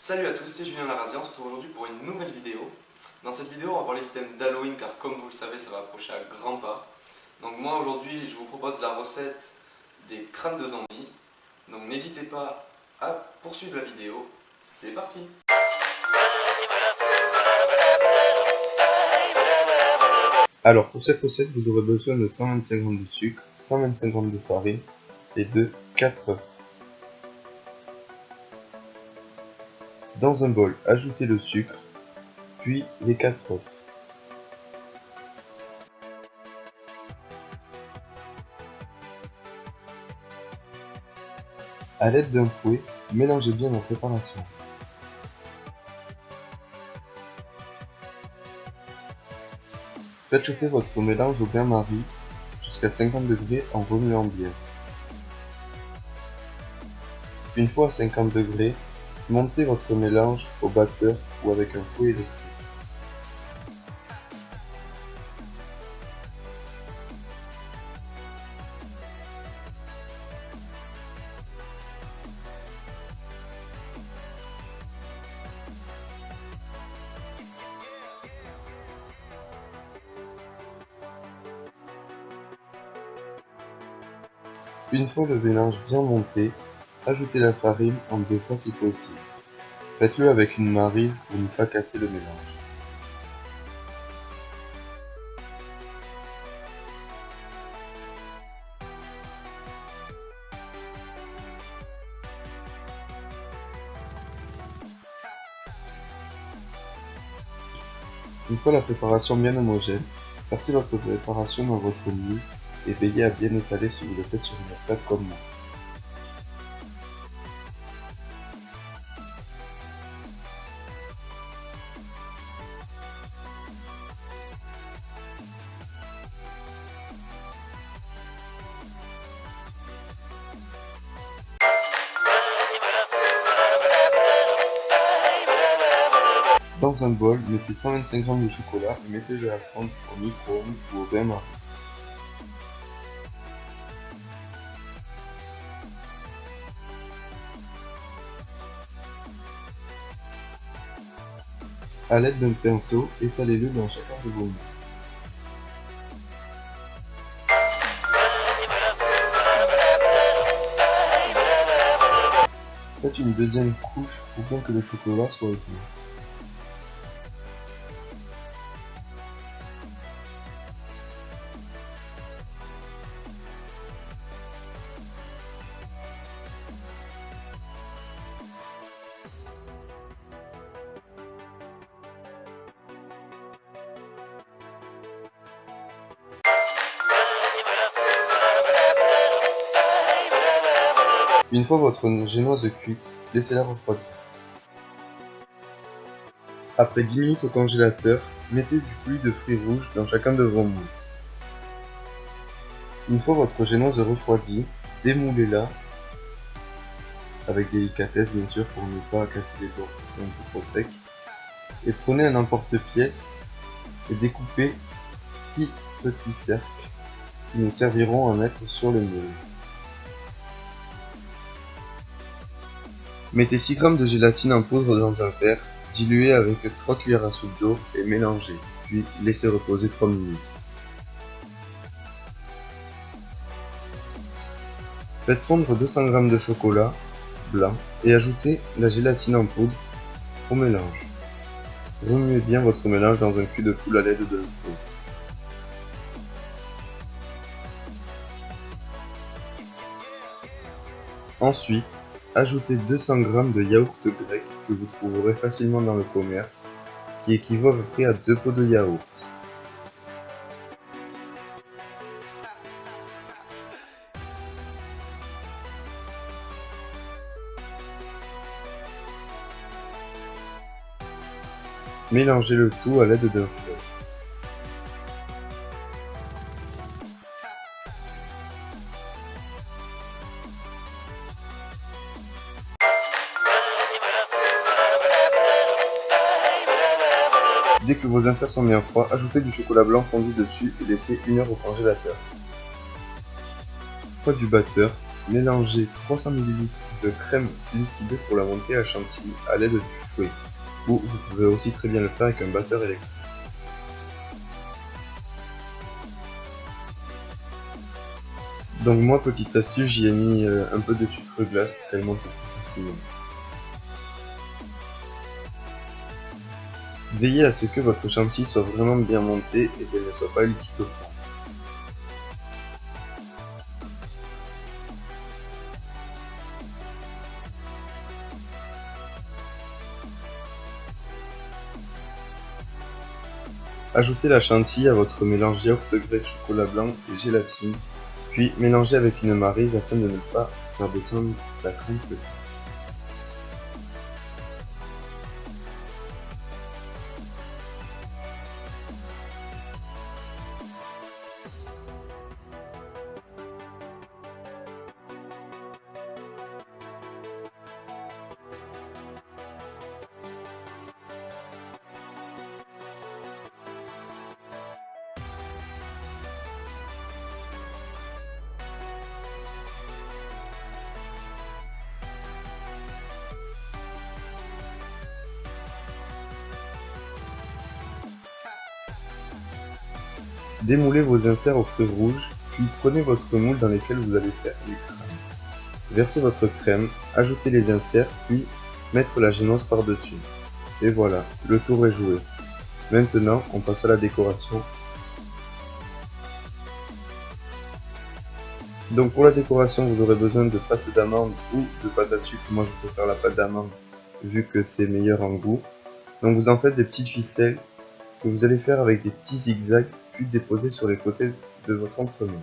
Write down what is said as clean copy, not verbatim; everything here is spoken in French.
Salut à tous, c'est Julien Larazzi, on se retrouve aujourd'hui pour une nouvelle vidéo. Dans cette vidéo, on va parler du thème d'Halloween car comme vous le savez, ça va approcher à grands pas. Donc moi aujourd'hui, je vous propose la recette des crânes de zombie. Donc n'hésitez pas à poursuivre la vidéo, c'est parti! Alors pour cette recette, vous aurez besoin de 125 g de sucre, 125 g de farine et de 4 œufs. Dans un bol, ajoutez le sucre, puis les 4 œufs. A l'aide d'un fouet, mélangez bien la préparation. Faites chauffer votre mélange au bain-marie jusqu'à 50 degrés en remuant bien. Une fois à 50 degrés, montez votre mélange au batteur ou avec un fouet électrique. Une fois le mélange bien monté, ajoutez la farine en 2 fois si possible. Faites-le avec une maryse pour ne pas casser le mélange. Une fois la préparation bien homogène, versez votre préparation dans votre moule et veillez à bien étaler si vous le faites sur une table comme moi. Dans un bol, mettez 125 g de chocolat et mettez-le à fondre au micro-ondes ou au bain-marie. A l'aide d'un pinceau, étalez-le dans chacun de vos moules. Faites une deuxième couche pour bien que le chocolat soit épais. Une fois votre génoise cuite, laissez-la refroidir. Après 10 minutes au congélateur, mettez du coulis de fruits rouges dans chacun de vos moules. Une fois votre génoise refroidie, démoulez-la, avec délicatesse bien sûr pour ne pas casser les bords si c'est un peu trop sec, et prenez un emporte-pièce et découpez 6 petits cercles qui nous serviront à mettre sur le moule. Mettez 6 g de gélatine en poudre dans un verre, diluez avec 3 cuillères à soupe d'eau et mélangez, puis laissez reposer 3 minutes. Faites fondre 200 g de chocolat blanc et ajoutez la gélatine en poudre au mélange. Remuez bien votre mélange dans un cul de poule à l'aide d'un fouet. Ensuite, ajoutez 200 g de yaourt grec que vous trouverez facilement dans le commerce, qui équivaut à peu près à 2 pots de yaourt. Mélangez le tout à l'aide d'un fouet. Dès que vos inserts sont bien froids, ajoutez du chocolat blanc fondu dessus et laissez 1 heure au congélateur. Une fois du batteur, mélangez 300 ml de crème liquide pour la montée à chantilly à l'aide du fouet. Ou vous pouvez aussi très bien le faire avec un batteur électrique. Donc moi, petite astuce, j'y ai mis un peu de sucre glace pour qu'elle monte plus facilement. Veillez à ce que votre chantilly soit vraiment bien monté et qu'elle ne soit pas liquide au fond. Ajoutez la chantilly à votre mélange yaourt grec, chocolat blanc et gélatine, puis mélangez avec une maryse afin de ne pas faire descendre la crème fouettée. Démoulez vos inserts au feu rouge, puis prenez votre moule dans lequel vous allez faire les crèmes. Versez votre crème, ajoutez les inserts, puis mettre la génoise par-dessus. Et voilà, le tour est joué. Maintenant, on passe à la décoration. Donc pour la décoration, vous aurez besoin de pâte d'amande ou de pâte à sucre. Moi, je préfère la pâte d'amande vu que c'est meilleur en goût. Donc vous en faites des petites ficelles que vous allez faire avec des petits zigzags puis déposer sur les côtés de votre entremets.